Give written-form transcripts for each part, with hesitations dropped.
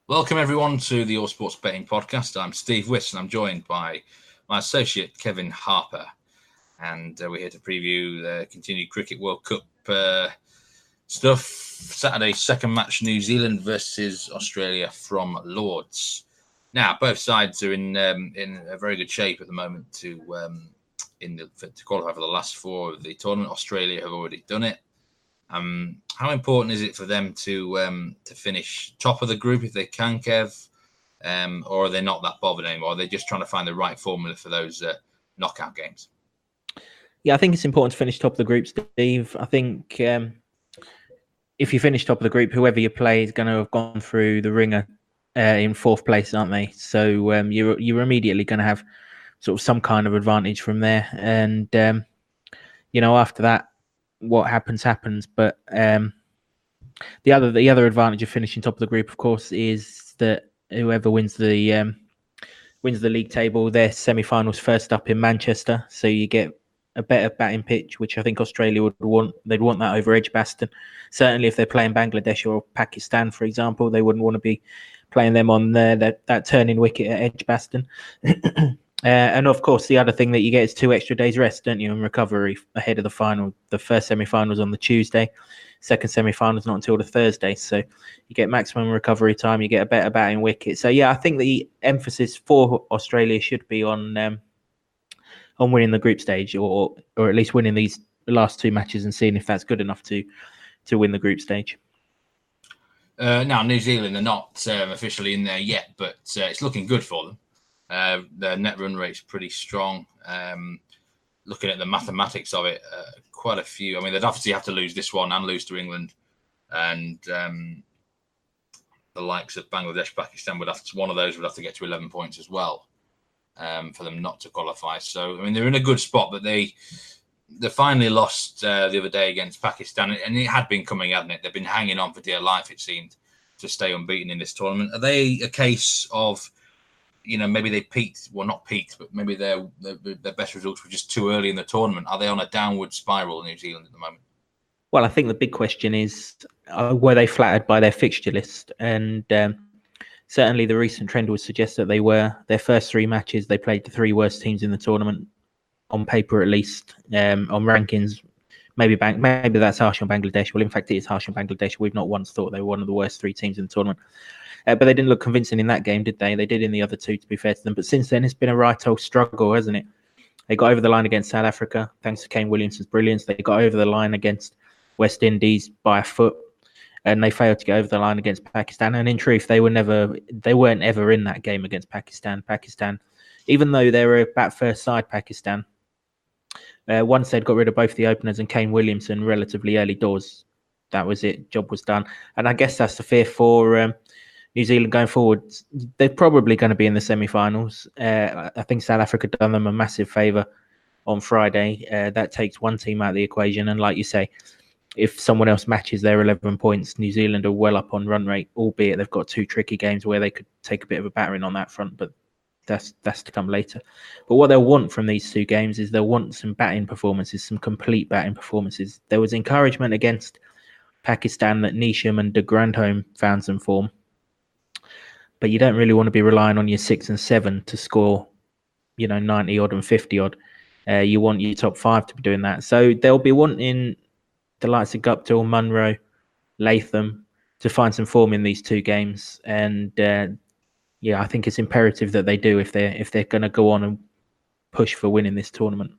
Welcome everyone to the All Sports Betting Podcast. I'm Steve Wyss and I'm joined by my associate Kevin Harper. And we're here to preview the continued Cricket World Cup stuff. Saturday, second match, New Zealand versus Australia from Lords. Now, both sides are in a very good shape at the moment to qualify for the last four of the tournament. Australia have already done it. How important is it for them to finish top of the group if they can, Kev? Or are they not that bothered anymore? Are they just trying to find the right formula for those knockout games? Yeah, I think it's important to finish top of the group, Steve. I think if you finish top of the group, whoever you play is going to have gone through the ringer in fourth place, aren't they? So you're immediately going to have sort of some kind of advantage from there. And, after that, what happens. But the other advantage of finishing top of the group, of course, is that whoever wins the league table, their semi-finals first up in Manchester. So you get a better batting pitch, which I think Australia would want. They'd want that over Edgbaston. Certainly, if they're playing Bangladesh or Pakistan, for example, they wouldn't want to be playing them on that turning wicket at Edgbaston. And of course, the other thing that you get is 2 extra days rest, don't you, and recovery ahead of the final. The first semi-finals on the Tuesday, second semi-finals not until the Thursday. So you get maximum recovery time, you get a better batting wicket. So yeah, I think the emphasis for Australia should be on winning the group stage, or at least winning these last 2 matches and seeing if that's good enough to win the group stage. Now, New Zealand are not officially in there yet, but it's looking good for them. Their net run rate's pretty strong. Looking at the mathematics of it, quite a few. I mean, they'd obviously have to lose this one and lose to England, and the likes of Bangladesh, Pakistan one of those would have to get to 11 points as well for them not to qualify. So, I mean, they're in a good spot, but they finally lost the other day against Pakistan, and it had been coming, hadn't it? They've been hanging on for dear life, it seemed, to stay unbeaten in this tournament. Are they a case of, maybe they peaked, well, not peaked, but maybe their best results were just too early in the tournament? Are they on a downward spiral in New Zealand at the moment? Well, I think the big question is, were they flattered by their fixture list? And certainly the recent trend would suggest that they were. Their first 3 matches, they played the 3 worst teams in the tournament, on paper at least. On rankings, maybe that's harsh on Bangladesh. Well, in fact, it is harsh on Bangladesh. We've not once thought they were one of the worst 3 teams in the tournament. But they didn't look convincing in that game, did they? They did in the other 2, to be fair to them. But since then, it's been a right old struggle, hasn't it? They got over the line against South Africa, thanks to Kane Williamson's brilliance. They got over the line against West Indies by a foot, and they failed to get over the line against Pakistan. And in truth, they weren't ever in that game against Pakistan. Pakistan, even though they were a bat-first side, Pakistan, once they'd got rid of both the openers and Kane Williamson relatively early doors, that was it. Job was done. And I guess that's the fear for New Zealand going forward. They're probably going to be in the semi-finals. I think South Africa done them a massive favour on Friday. That takes one team out of the equation. And like you say, if someone else matches their 11 points, New Zealand are well up on run rate, albeit they've got 2 tricky games where they could take a bit of a battering on that front, but that's to come later. But what they'll want from these 2 games is they'll want some batting performances, some complete batting performances. There was encouragement against Pakistan that Neesham and de Grandhomme found some form, but you don't really want to be relying on your 6 and 7 to score, 90 odd and 50 odd. You want your top 5 to be doing that. So they'll be wanting the likes of Guptill, Munro, Latham to find some form in these 2 games. And I think it's imperative that they do if they're going to go on and push for winning this tournament.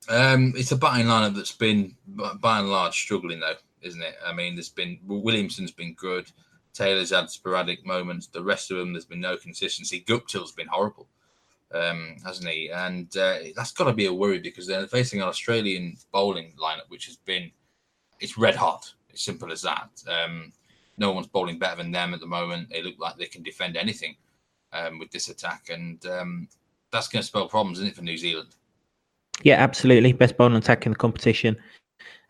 It's a batting lineup that's been, by and large, struggling, though, isn't it? I mean, Williamson's been good. Taylor's had sporadic moments. The rest of them, there's been no consistency. Guptill's been horrible, hasn't he? And that's got to be a worry because they're facing an Australian bowling lineup, which it's red hot. It's simple as that. No one's bowling better than them at the moment. They look like they can defend anything with this attack. And that's going to spell problems, isn't it, for New Zealand? Yeah, absolutely. Best bowling attack in the competition.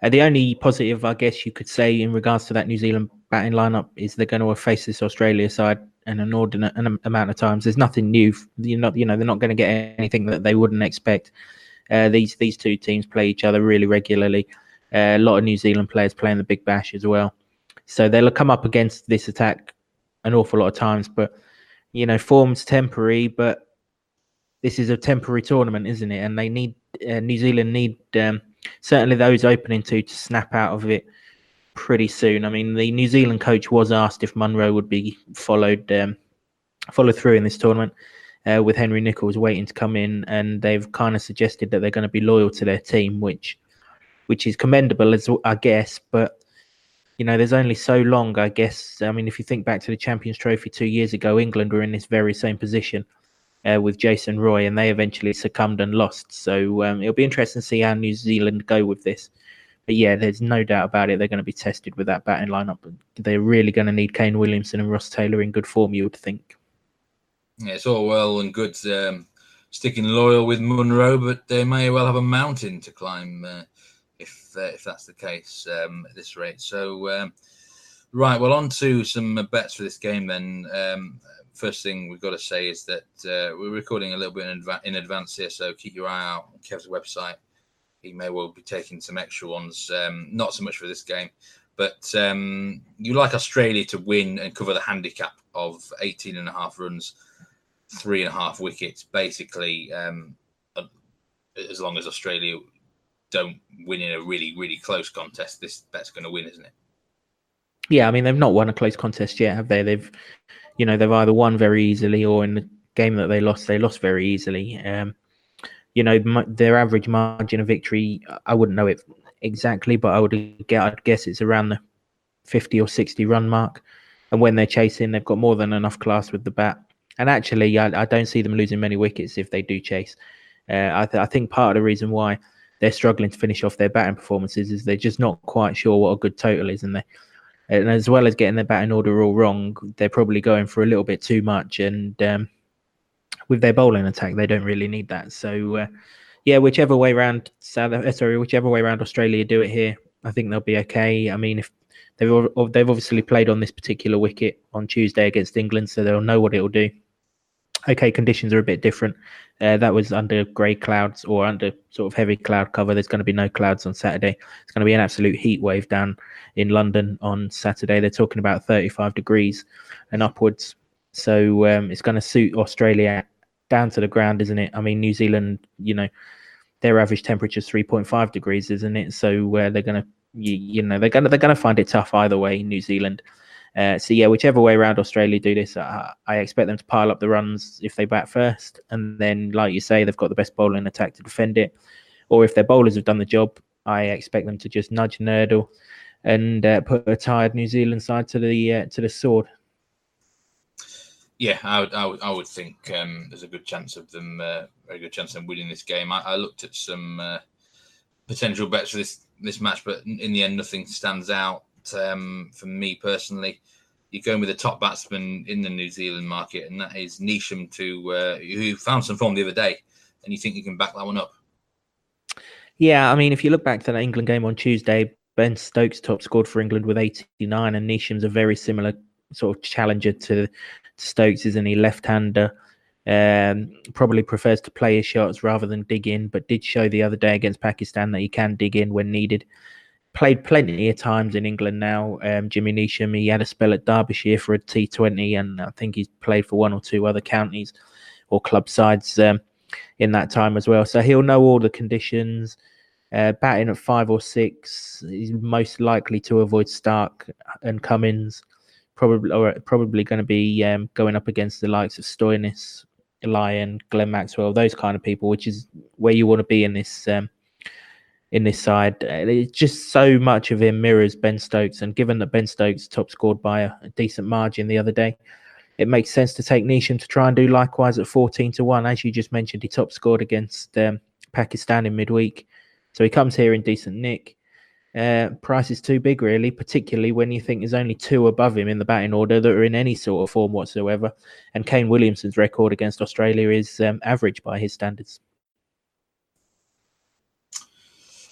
The only positive, I guess you could say, in regards to that New Zealand batting lineup is they're going to face this Australia side an inordinate amount of times. There's nothing new. They're not going to get anything that they wouldn't expect. These 2 teams play each other really regularly. A lot of New Zealand players playing the Big Bash as well. So they'll come up against this attack an awful lot of times. But form's temporary, but this is a temporary tournament, isn't it? And they need New Zealand need certainly those opening two to snap out of it pretty soon. I mean, the New Zealand coach was asked if Munro would be followed through in this tournament, with Henry Nicholls waiting to come in, and they've kind of suggested that they're going to be loyal to their team, which is commendable, I guess. But there's only so long, I guess. I mean, if you think back to the Champions Trophy 2 years ago, England were in this very same position with Jason Roy, and they eventually succumbed and lost. So it'll be interesting to see how New Zealand go with this. But yeah, there's no doubt about it. They're going to be tested with that batting lineup. They're really going to need Kane Williamson and Ross Taylor in good form, you would think. Yeah, it's all well and good sticking loyal with Munro, but they may well have a mountain to climb if that's the case at this rate. So, right, well, on to some bets for this game then. First thing we've got to say is that we're recording a little bit in advance here, so keep your eye out on Kev's website. He may well be taking some extra ones, not so much for this game, but you like Australia to win and cover the handicap of 18.5 runs, 3.5 wickets, basically, as long as Australia don't win in a really, really close contest. This bet's going to win, isn't it? Yeah, I mean, they've not won a close contest yet, have they? They've either won very easily, or in the game that they lost very easily. Their average margin of victory, I wouldn't know it exactly, but I'd guess it's around the 50 or 60 run mark. And when they're chasing, they've got more than enough class with the bat. And actually, I don't see them losing many wickets if they do chase. I think part of the reason why they're struggling to finish off their batting performances is they're just not quite sure what a good total is. And as well as getting their batting order all wrong, they're probably going for a little bit too much. And with their bowling attack, they don't really need that. So, whichever way around Australia do it here, I think they'll be okay. I mean, if they've obviously played on this particular wicket on Tuesday against England, so they'll know what it'll do. Okay, conditions are a bit different. That was under grey clouds or under sort of heavy cloud cover. There's going to be no clouds on Saturday. It's going to be an absolute heat wave down in London on Saturday. They're talking about 35 degrees and upwards. So it's going to suit Australia down to the ground, isn't it? I mean, New Zealand, their average temperature is 3.5 degrees, isn't it? So they're going to, they're going to find it tough either way, New Zealand. Whichever way around Australia do this, I expect them to pile up the runs if they bat first, and then, like you say, they've got the best bowling attack to defend it. Or if their bowlers have done the job, I expect them to just nudge Nurdle and put a tired New Zealand side to the sword. Yeah, I would think there's a good chance of them, very good chance of them winning this game. I looked at some potential bets for this match, but in the end, nothing stands out. For me personally, you're going with the top batsman in the New Zealand market, and that is Neesham, who found some form the other day, and you think you can back that one up? Yeah, I mean, if you look back to the England game on Tuesday, Ben Stokes top scored for England with 89, and Neesham's a very similar sort of challenger to Stokes, isn't he? Left-hander, probably prefers to play his shots rather than dig in, but did show the other day against Pakistan that he can dig in when needed. Played plenty of times in England now. Jimmy Neesham, he had a spell at Derbyshire for a T20, and I think he's played for one or two other counties or club sides in that time as well. So he'll know all the conditions. Batting at 5 or 6, he's most likely to avoid Stark and Cummins. Probably going to be going up against the likes of Stoinis, Lyon, Glenn Maxwell, those kind of people, which is where you want to be in this side. It's just so much of him mirrors Ben Stokes, and given that Ben Stokes top scored by a decent margin the other day, it makes sense to take Neesham to try and do likewise at 14-1. As you just mentioned, he top scored against Pakistan in midweek, so he comes here in decent nick. Price is too big, really, particularly when you think there's only 2 above him in the batting order that are in any sort of form whatsoever, and Kane Williamson's record against Australia is average by his standards.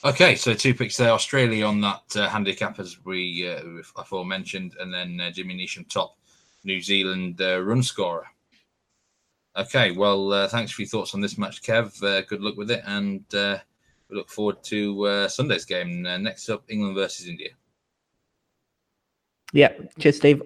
Okay, so 2 picks there. Australia on that handicap, as we aforementioned, and then Jimmy Neesham top New Zealand run scorer. Okay, well, thanks for your thoughts on this match, Kev. Good luck with it, and we look forward to Sunday's game. Next up, England versus India. Yeah, cheers, Steve.